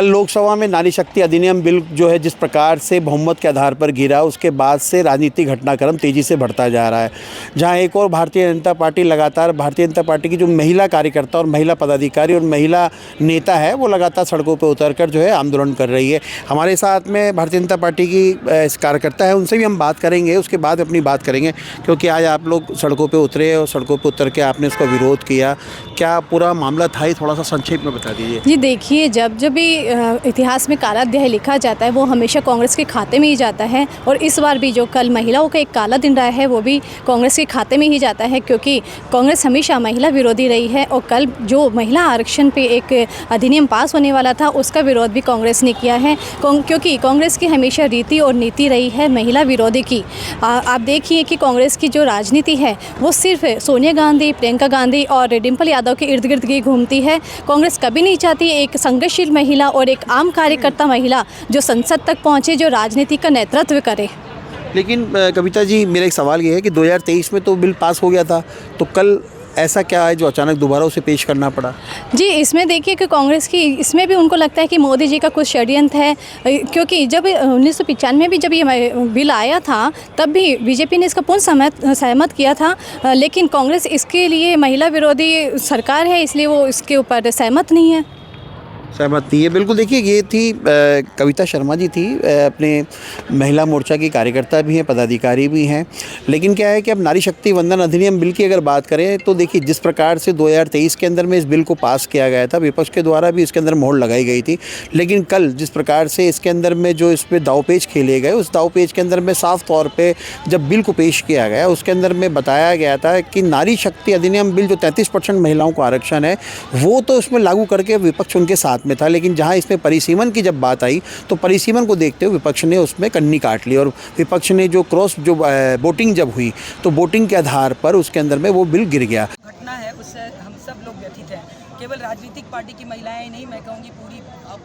कल लोकसभा में नारी शक्ति अधिनियम बिल जो है जिस प्रकार से बहुमत के आधार पर गिरा, उसके बाद से राजनीतिक घटनाक्रम तेज़ी से बढ़ता जा रहा है। जहां एक और भारतीय जनता पार्टी लगातार भारतीय जनता पार्टी की जो महिला कार्यकर्ता और महिला पदाधिकारी और महिला नेता है वो लगातार सड़कों पर उतरकर जो है आंदोलन कर रही है। हमारे साथ में भारतीय जनता पार्टी की कार्यकर्ता है, उनसे भी हम बात करेंगे, उसके बाद अपनी बात करेंगे, क्योंकि आज आप लोग सड़कों पर उतरे और सड़कों पर उतर के आपने उसका विरोध किया। क्या पूरा मामला था, ये थोड़ा सा संक्षेप में बता दीजिए। जी देखिए, जब भी इतिहास में काला अध्याय लिखा जाता है वो हमेशा कांग्रेस के खाते में ही जाता है, और इस बार भी जो कल महिलाओं का एक काला दिन रहा है वो भी कांग्रेस के खाते में ही जाता है, क्योंकि कांग्रेस हमेशा महिला विरोधी रही है। और कल जो महिला आरक्षण पे एक अधिनियम पास होने वाला था उसका विरोध भी कांग्रेस ने किया है, क्योंकि कांग्रेस की हमेशा रीति और नीति रही है महिला विरोधी की। आप देखिए कि कांग्रेस की जो राजनीति है वो सिर्फ सोनिया गांधी, प्रियंका गांधी और डिम्पल यादव के इर्द गिर्द ही घूमती है। कांग्रेस कभी नहीं चाहती एक संघर्षशील महिला और एक आम कार्यकर्ता महिला जो संसद तक पहुंचे, जो राजनीति का नेतृत्व करे। लेकिन कविता जी, मेरा एक सवाल ये है कि 2023 में तो बिल पास हो गया था, तो कल ऐसा क्या है जो अचानक दोबारा उसे पेश करना पड़ा? जी, इसमें देखिए कि कांग्रेस की इसमें भी उनको लगता है कि मोदी जी का कुछ षड्यंत्र है, क्योंकि जब 1995 में भी जब ये बिल आया था तब भी बीजेपी ने इसका पूर्ण सहमत किया था, लेकिन कांग्रेस इसके लिए महिला विरोधी सरकार है इसलिए वो इसके ऊपर सहमत नहीं है। सहमत नहीं है, बिल्कुल। देखिए, ये थी कविता शर्मा जी थी, अपने महिला मोर्चा की कार्यकर्ता भी हैं, पदाधिकारी भी हैं। लेकिन क्या है कि अब नारी शक्ति वंदन अधिनियम बिल की अगर बात करें तो देखिए, जिस प्रकार से 2023 के अंदर में इस बिल को पास किया गया था, विपक्ष के द्वारा भी इसके अंदर मोहर लगाई गई थी, लेकिन कल जिस प्रकार से इसके अंदर में जो इस पर दावपेच खेले गए, उस दावपेच के अंदर में साफ तौर पर जब बिल को पेश किया गया उसके अंदर में बताया गया था कि नारी शक्ति अधिनियम बिल जो 33% महिलाओं को आरक्षण है वो तो इसमें लागू करके विपक्ष उनके साथ में था, लेकिन जहां इसमें परिसीमन की जब बात आई तो परिसीमन को देखते हुए विपक्ष ने उसमें कन्नी काट ली, और विपक्ष ने जो वोटिंग जब हुई तो वोटिंग के आधार पर उसके अंदर में वो बिल गिर गया। घटना है उससे हम सब लोग व्यथित हैं। केवल राजनीतिक पार्टी की महिलाएं नहीं, मैं कहूँगी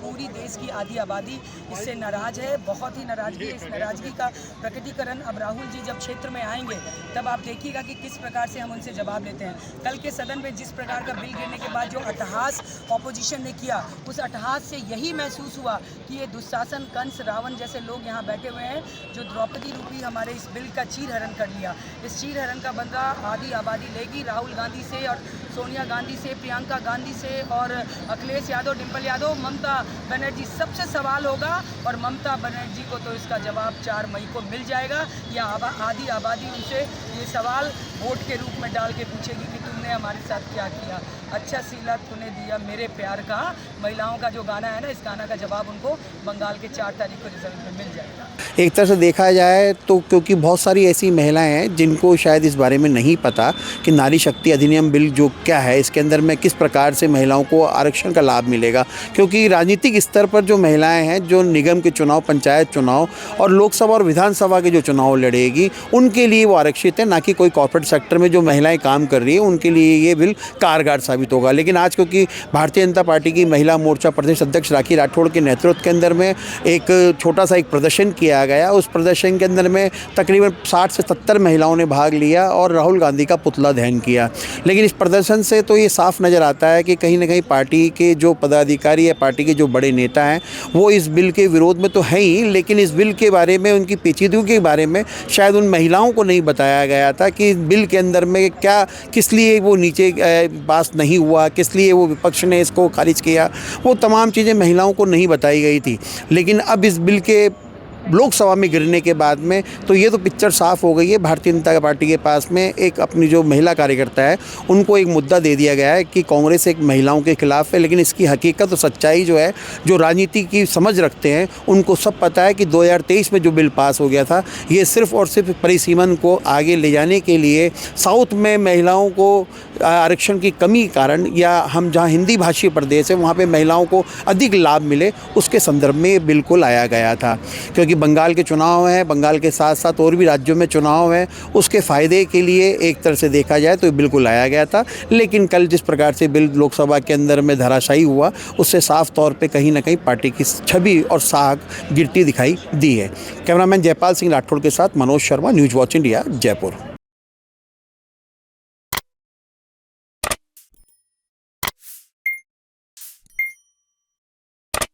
पूरी देश की आधी आबादी इससे नाराज़ है, बहुत ही नाराज़गी है। इस नाराज़गी का प्रकटीकरण अब राहुल जी जब क्षेत्र में आएंगे तब आप देखिएगा कि किस प्रकार से हम उनसे जवाब देते हैं। कल के सदन में जिस प्रकार का बिल गिरने के बाद जो अट्टहास ऑपोजिशन ने किया, उस अट्टहास से यही महसूस हुआ कि ये दुशासन, कंस, रावण जैसे लोग यहाँ बैठे हुए हैं जो द्रौपदी रूपी हमारे इस बिल का चीरहरण कर लिया। इस चीरहरण का बदला आधी आबादी लेगी, राहुल गांधी से और सोनिया गांधी से, प्रियंका गांधी से और अखिलेश यादव, डिम्पल यादव, ममता बनर्जी, सबसे सवाल होगा। और ममता बनर्जी को तो इसका जवाब 4 मई को मिल जाएगा। या आधी आबादी उनसे ये सवाल वोट के रूप में डाल के पूछेगी कि तुमने हमारे साथ क्या किया, अच्छा सिला तूने दिया मेरे प्यार का। महिलाओं का जो गाना है ना, इस गाना का जवाब उनको बंगाल के 4 तारीख को रिजल्ट में मिल जाएगा। एक तरह से देखा जाए तो, क्योंकि बहुत सारी ऐसी महिलाएं हैं जिनको शायद इस बारे में नहीं पता कि नारी शक्ति अधिनियम बिल जो क्या है, इसके अंदर में किस प्रकार से महिलाओं को आरक्षण का लाभ मिलेगा। क्योंकि राजनीतिक स्तर पर जो महिलाएं हैं, जो निगम के चुनाव, पंचायत चुनाव और लोकसभा और विधानसभा के जो चुनाव लड़ेगी, उनके लिए वो आरक्षित है, ना कि कोई कॉर्पोरेट सेक्टर में जो महिलाएं काम कर रही है उनके लिए ये बिल कारगर साबित होगा। लेकिन आज क्योंकि भारतीय जनता पार्टी की महिला मोर्चा प्रदेश अध्यक्ष राखी राठौड़ के नेतृत्व के अंदर में एक छोटा सा एक प्रदर्शन किया गया, उस प्रदर्शन के अंदर में तकरीबन 60 से 70 महिलाओं ने भाग लिया और राहुल गांधी का पुतला दहन किया। लेकिन इस प्रदर्शन से तो ये साफ नज़र आता है कि कहीं ना कहीं पार्टी के जो पदाधिकारी या पार्टी के जो बड़े नेता हैं वो इस बिल के विरोध में तो हैं ही, लेकिन इस बिल के बारे में, उनकी पेचीदगी के बारे में शायद उन महिलाओं को नहीं बताया गया था कि इस बिल के अंदर में क्या, किस लिए वो नीचे पास नहीं हुआ, किस लिए वो विपक्ष ने इसको खारिज किया, वो तमाम चीज़ें महिलाओं को नहीं बताई गई थी। लेकिन अब इस बिल के लोकसभा में गिरने के बाद में तो ये तो पिक्चर साफ़ हो गई है। भारतीय जनता पार्टी के पास में एक अपनी जो महिला कार्यकर्ता है उनको एक मुद्दा दे दिया गया है कि कांग्रेस एक महिलाओं के खिलाफ है, लेकिन इसकी हकीकत और सच्चाई जो है, जो राजनीति की समझ रखते हैं उनको सब पता है कि 2023 में जो बिल पास हो गया था ये सिर्फ और सिर्फ परिसीमन को आगे ले जाने के लिए, साउथ में महिलाओं को आरक्षण की कमी के कारण, या हम जहाँ हिंदी भाषी प्रदेश है वहाँ पर महिलाओं को अधिक लाभ मिले, उसके संदर्भ में ये बिल को लाया गया था। क्योंकि बंगाल के चुनाव हैं, बंगाल के साथ साथ और भी राज्यों में चुनाव हैं, उसके फ़ायदे के लिए एक तरह से देखा जाए तो बिल्कुल लाया गया था। लेकिन कल जिस प्रकार से बिल लोकसभा के अंदर में धराशायी हुआ, उससे साफ तौर पे कहीं ना कहीं पार्टी की छवि और साख गिरती दिखाई दी है। कैमरामैन जयपाल सिंह राठौड़ के साथ Manoj Sharma, news watch India, Jaipur.